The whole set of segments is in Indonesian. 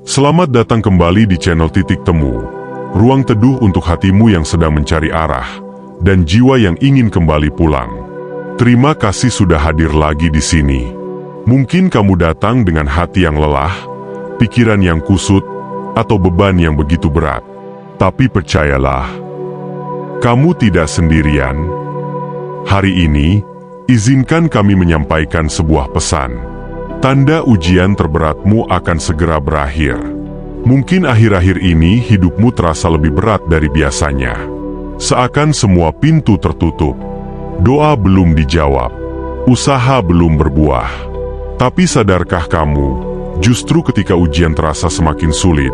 Selamat datang kembali di channel Titik Temu, ruang teduh untuk hatimu yang sedang mencari arah, dan jiwa yang ingin kembali pulang. Terima kasih sudah hadir lagi di sini. Mungkin kamu datang dengan hati yang lelah, pikiran yang kusut, atau beban yang begitu berat. Tapi percayalah, kamu tidak sendirian. Hari ini, izinkan kami menyampaikan sebuah pesan. Tanda ujian terberatmu akan segera berakhir. Mungkin akhir-akhir ini hidupmu terasa lebih berat dari biasanya. Seakan semua pintu tertutup. Doa belum dijawab. Usaha belum berbuah. Tapi sadarkah kamu, justru ketika ujian terasa semakin sulit,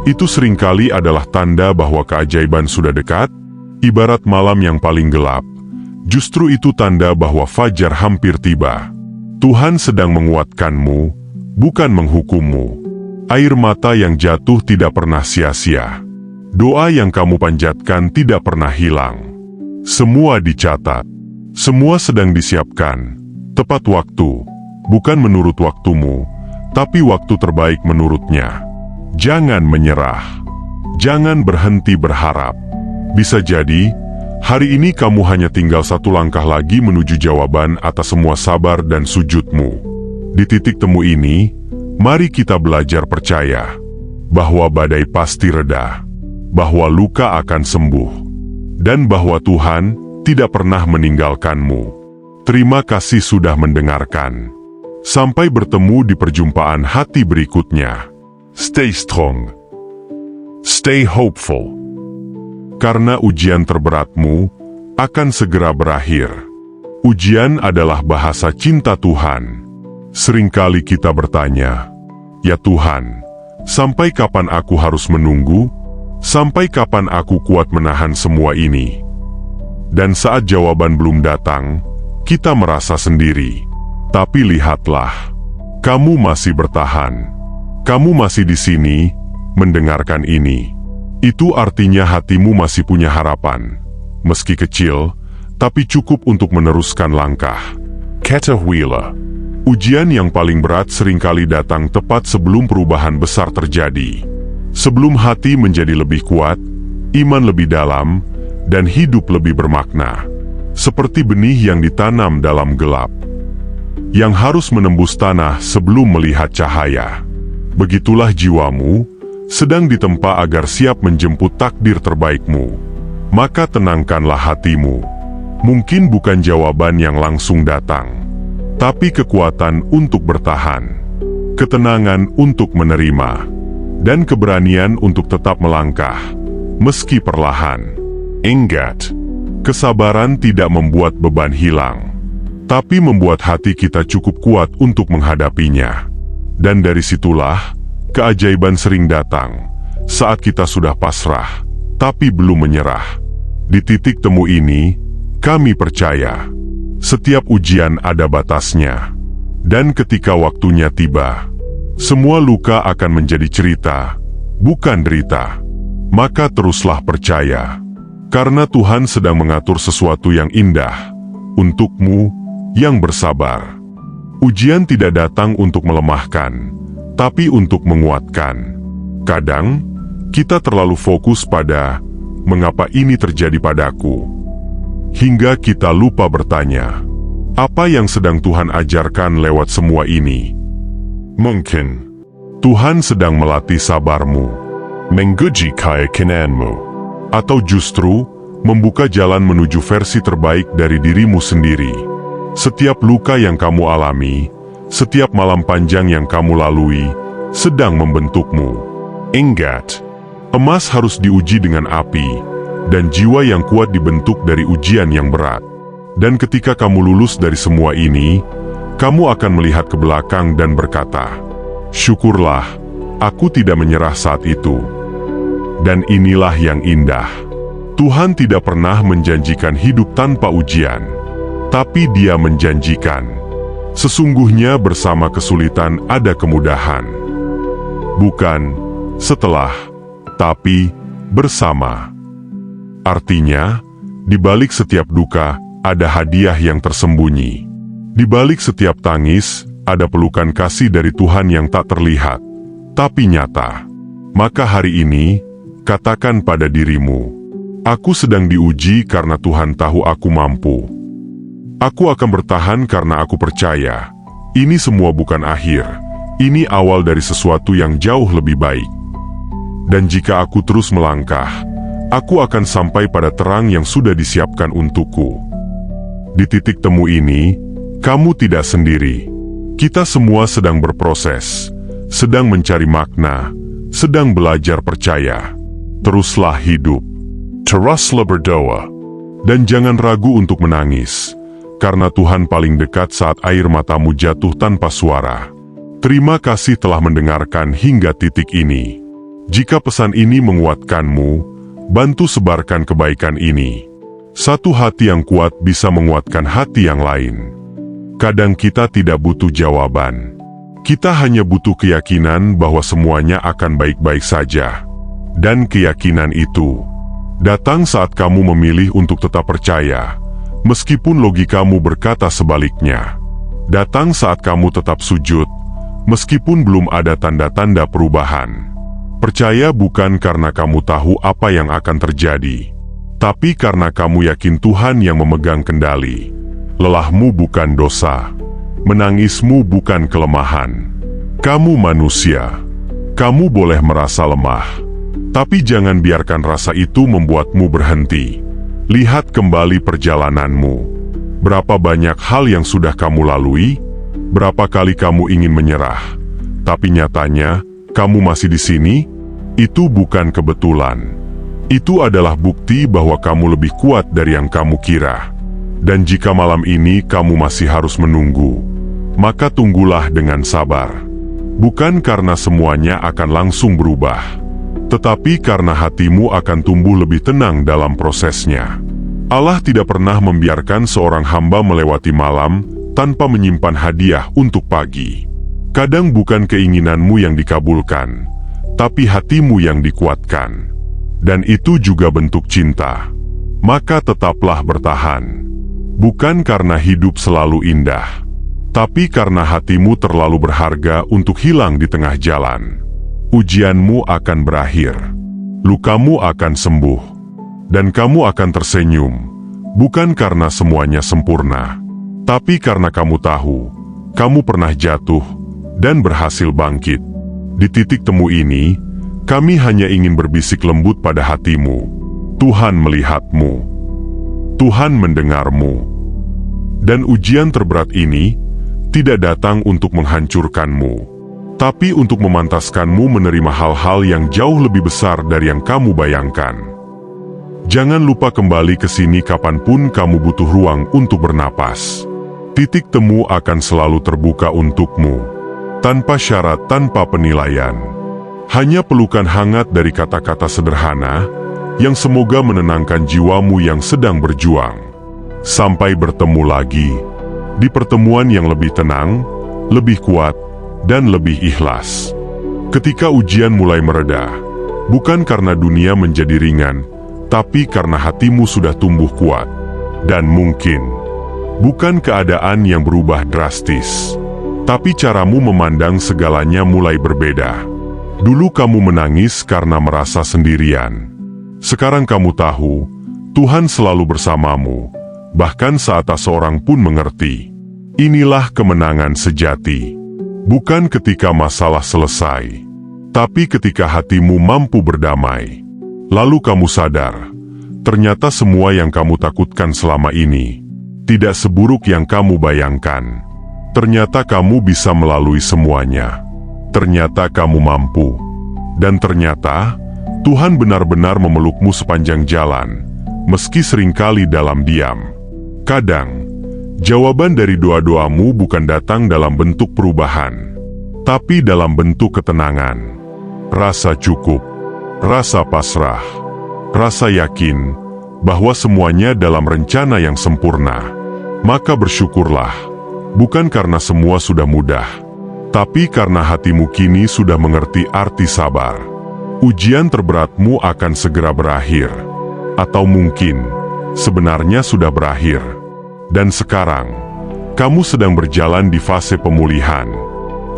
itu seringkali adalah tanda bahwa keajaiban sudah dekat? Ibarat malam yang paling gelap, justru itu tanda bahwa fajar hampir tiba. Tuhan sedang menguatkanmu, bukan menghukummu. Air mata yang jatuh tidak pernah sia-sia. Doa yang kamu panjatkan tidak pernah hilang. Semua dicatat. Semua sedang disiapkan. Tepat waktu, bukan menurut waktumu, tapi waktu terbaik menurutnya. Jangan menyerah. Jangan berhenti berharap. Bisa jadi, hari ini kamu hanya tinggal satu langkah lagi menuju jawaban atas semua sabar dan sujudmu. Di titik temu ini, mari kita belajar percaya bahwa badai pasti reda, bahwa luka akan sembuh, dan bahwa Tuhan tidak pernah meninggalkanmu. Terima kasih sudah mendengarkan. Sampai bertemu di perjumpaan hati berikutnya. Stay strong. Stay hopeful. Karena ujian terberatmu akan segera berakhir. Ujian adalah bahasa cinta Tuhan. Seringkali kita bertanya, "Ya Tuhan, sampai kapan aku harus menunggu? Sampai kapan aku kuat menahan semua ini?" Dan saat jawaban belum datang, kita merasa sendiri. Tapi lihatlah, kamu masih bertahan. Kamu masih di sini, mendengarkan ini. Itu artinya hatimu masih punya harapan. Meski kecil, tapi cukup untuk meneruskan langkah. Ketahuilah, ujian yang paling berat seringkali datang tepat sebelum perubahan besar terjadi. Sebelum hati menjadi lebih kuat, iman lebih dalam, dan hidup lebih bermakna. Seperti benih yang ditanam dalam gelap, yang harus menembus tanah sebelum melihat cahaya. Begitulah jiwamu, sedang ditempa agar siap menjemput takdir terbaikmu. Maka tenangkanlah hatimu. Mungkin bukan jawaban yang langsung datang, tapi kekuatan untuk bertahan, ketenangan untuk menerima, dan keberanian untuk tetap melangkah, meski perlahan. Ingat, kesabaran tidak membuat beban hilang, tapi membuat hati kita cukup kuat untuk menghadapinya. Dan dari situlah, keajaiban sering datang saat kita sudah pasrah, tapi belum menyerah. Di titik temu ini, kami percaya setiap ujian ada batasnya. Dan ketika waktunya tiba, semua luka akan menjadi cerita, bukan derita. Maka teruslah percaya, karena Tuhan sedang mengatur sesuatu yang indah untukmu yang bersabar. Ujian tidak datang untuk melemahkan, tapi untuk menguatkan. Kadang, kita terlalu fokus pada mengapa ini terjadi padaku, hingga kita lupa bertanya, apa yang sedang Tuhan ajarkan lewat semua ini? Mungkin, Tuhan sedang melatih sabarmu, menguji keyakinanmu, atau justru membuka jalan menuju versi terbaik dari dirimu sendiri. Setiap luka yang kamu alami, setiap malam panjang yang kamu lalui, sedang membentukmu. Ingat, emas harus diuji dengan api, dan jiwa yang kuat dibentuk dari ujian yang berat. Dan ketika kamu lulus dari semua ini, kamu akan melihat ke belakang dan berkata, "Syukurlah, aku tidak menyerah saat itu." Dan inilah yang indah. Tuhan tidak pernah menjanjikan hidup tanpa ujian, tapi Dia menjanjikan, sesungguhnya bersama kesulitan ada kemudahan. Bukan setelah, tapi bersama. Artinya, di balik setiap duka ada hadiah yang tersembunyi. Di balik setiap tangis ada pelukan kasih dari Tuhan yang tak terlihat. tapi nyata. Maka hari ini, katakan pada dirimu, aku sedang diuji karena Tuhan tahu aku mampu. Aku akan bertahan karena aku percaya, ini semua bukan akhir, ini awal dari sesuatu yang jauh lebih baik. Dan jika aku terus melangkah, aku akan sampai pada terang yang sudah disiapkan untukku. Di titik temu ini, kamu tidak sendiri. Kita semua sedang berproses, sedang mencari makna, sedang belajar percaya. Teruslah hidup, teruslah berdoa, dan jangan ragu untuk menangis, karena Tuhan paling dekat saat air matamu jatuh tanpa suara. Terima kasih telah mendengarkan hingga titik ini. Jika pesan ini menguatkanmu, bantu sebarkan kebaikan ini. Satu hati yang kuat bisa menguatkan hati yang lain. Kadang kita tidak butuh jawaban. Kita hanya butuh keyakinan bahwa semuanya akan baik-baik saja. Dan keyakinan itu datang saat kamu memilih untuk tetap percaya, meskipun logikamu berkata sebaliknya. Datang saat kamu tetap sujud, meskipun belum ada tanda-tanda perubahan. Percaya bukan karena kamu tahu apa yang akan terjadi, tapi karena kamu yakin Tuhan yang memegang kendali. Lelahmu bukan dosa, menangismu bukan kelemahan. Kamu manusia, kamu boleh merasa lemah, tapi jangan biarkan rasa itu membuatmu berhenti. Lihat kembali perjalananmu. Berapa banyak hal yang sudah kamu lalui, berapa kali kamu ingin menyerah, tapi nyatanya, kamu masih di sini. Itu bukan kebetulan. Itu adalah bukti bahwa kamu lebih kuat dari yang kamu kira. Dan jika malam ini kamu masih harus menunggu, maka tunggulah dengan sabar. Bukan karena semuanya akan langsung berubah, tetapi karena hatimu akan tumbuh lebih tenang dalam prosesnya. Allah tidak pernah membiarkan seorang hamba melewati malam tanpa menyimpan hadiah untuk pagi. Kadang bukan keinginanmu yang dikabulkan, tapi hatimu yang dikuatkan. Dan itu juga bentuk cinta. Maka tetaplah bertahan. Bukan karena hidup selalu indah, tapi karena hatimu terlalu berharga untuk hilang di tengah jalan. Ujianmu akan berakhir, lukamu akan sembuh, dan kamu akan tersenyum. Bukan karena semuanya sempurna, tapi karena kamu tahu, kamu pernah jatuh dan berhasil bangkit. Di titik temu ini, kami hanya ingin berbisik lembut pada hatimu. Tuhan melihatmu. Tuhan mendengarmu. Dan ujian terberat ini tidak datang untuk menghancurkanmu, tapi untuk memantaskanmu menerima hal-hal yang jauh lebih besar dari yang kamu bayangkan. Jangan lupa kembali ke sini kapanpun kamu butuh ruang untuk bernapas. Titik temu akan selalu terbuka untukmu, tanpa syarat, tanpa penilaian. Hanya pelukan hangat dari kata-kata sederhana yang semoga menenangkan jiwamu yang sedang berjuang. Sampai bertemu lagi di pertemuan yang lebih tenang, lebih kuat, dan lebih ikhlas. Ketika ujian mulai mereda, bukan karena dunia menjadi ringan, tapi karena hatimu sudah tumbuh kuat. Dan mungkin bukan keadaan yang berubah drastis, tapi caramu memandang segalanya mulai berbeda. Dulu kamu menangis karena merasa sendirian. Sekarang kamu tahu, Tuhan selalu bersamamu, bahkan saat tak seorang pun mengerti. Inilah kemenangan sejati. Bukan ketika masalah selesai, tapi ketika hatimu mampu berdamai. Lalu kamu sadar, ternyata semua yang kamu takutkan selama ini tidak seburuk yang kamu bayangkan. Ternyata kamu bisa melalui semuanya. Ternyata kamu mampu. Dan ternyata Tuhan benar-benar memelukmu sepanjang jalan, meski seringkali dalam diam. Kadang, jawaban dari doa-doamu bukan datang dalam bentuk perubahan, tapi dalam bentuk ketenangan, rasa cukup, rasa pasrah, rasa yakin bahwa semuanya dalam rencana yang sempurna. Maka bersyukurlah, bukan karena semua sudah mudah, tapi karena hatimu kini sudah mengerti arti sabar. Ujian terberatmu akan segera berakhir, atau mungkin sebenarnya sudah berakhir. Dan sekarang, kamu sedang berjalan di fase pemulihan,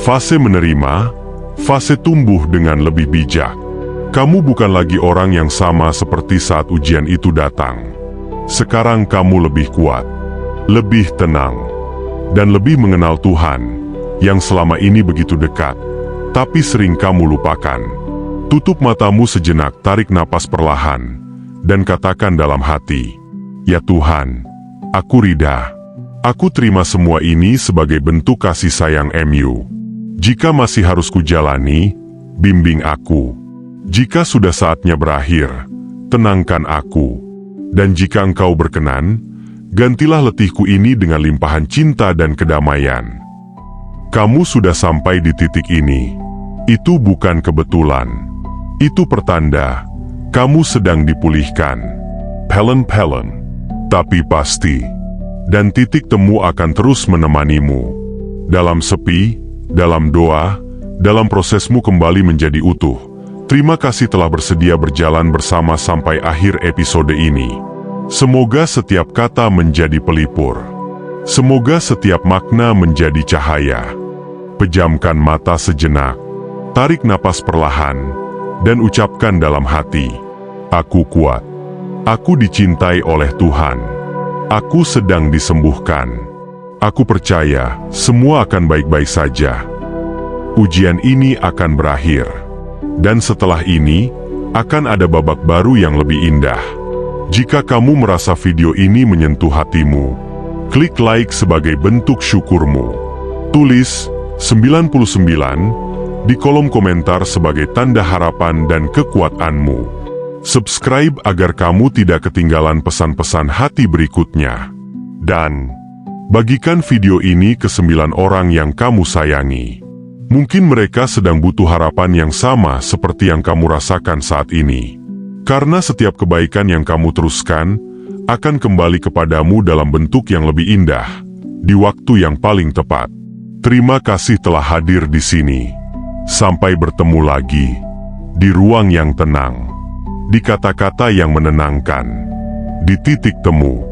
fase menerima, Fase tumbuh dengan lebih bijak. Kamu bukan lagi orang yang sama seperti saat ujian itu datang. Sekarang kamu lebih kuat, lebih tenang, dan lebih mengenal Tuhan yang selama ini begitu dekat, tapi sering kamu lupakan. Tutup matamu sejenak, tarik napas perlahan, dan katakan dalam hati, "Ya Tuhan, aku rida. Aku terima semua ini sebagai bentuk kasih sayang MU. Jika masih harus kujalani, bimbing aku. Jika sudah saatnya berakhir, tenangkan aku. Dan jika Engkau berkenan, gantilah letihku ini dengan limpahan cinta dan kedamaian." Kamu sudah sampai di titik ini. Itu bukan kebetulan. Itu pertanda kamu sedang dipulihkan. Pelan-pelan, tapi pasti. Dan titik temu akan terus menemanimu. Dalam sepi, dalam doa, dalam prosesmu kembali menjadi utuh. Terima kasih telah bersedia berjalan bersama sampai akhir episode ini. Semoga setiap kata menjadi pelipur. Semoga setiap makna menjadi cahaya. Pejamkan mata sejenak, tarik napas perlahan, dan ucapkan dalam hati, "Aku kuat. Aku dicintai oleh Tuhan. Aku sedang disembuhkan. Aku percaya semua akan baik-baik saja. Ujian ini akan berakhir. Dan setelah ini, akan ada babak baru yang lebih indah." Jika kamu merasa video ini menyentuh hatimu, klik like sebagai bentuk syukurmu. Tulis 99 di kolom komentar sebagai tanda harapan dan kekuatanmu. Subscribe agar kamu tidak ketinggalan pesan-pesan hati berikutnya. Dan bagikan video ini ke 9 orang yang kamu sayangi. Mungkin mereka sedang butuh harapan yang sama seperti yang kamu rasakan saat ini. Karena setiap kebaikan yang kamu teruskan akan kembali kepadamu dalam bentuk yang lebih indah, di waktu yang paling tepat. Terima kasih telah hadir di sini. Sampai bertemu lagi, di ruang yang tenang, di kata-kata yang menenangkan, di titik temu.